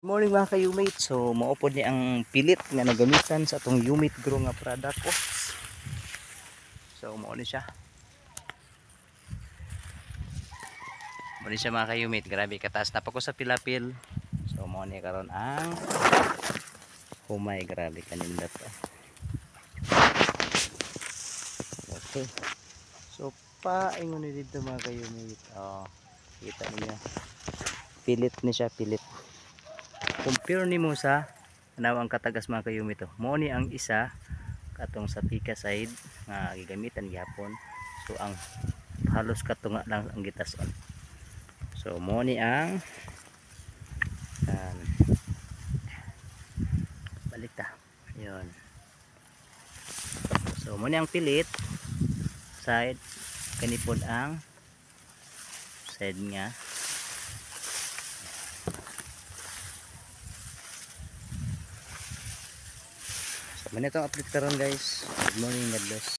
Morning mga ka-umate. So maupod ni ang pilit nga nagamitan sa atong umate grow nga product ko. So mao ni siya. Mao ni siya mga ka-umate. Grabe kataas na pa ko sa pilapil. So mao ni karon ang humay, grabe kaninda to. Okay. So paingon ni dito mga ka-umate. Oh, kita niyo. Pilit ni siya, pilit. Compare nimo sa anawang katagas mga ka-umate to. Mao ni ang isa katong sa pika side nga gigamitan gyapon. So ang halos katunga lang ang gitason. So mo ni ang um, balik ta. Ayun. So mo ni ang pilit side kanipod ang side nga. So man itong update karon guys. Good morning, God bless.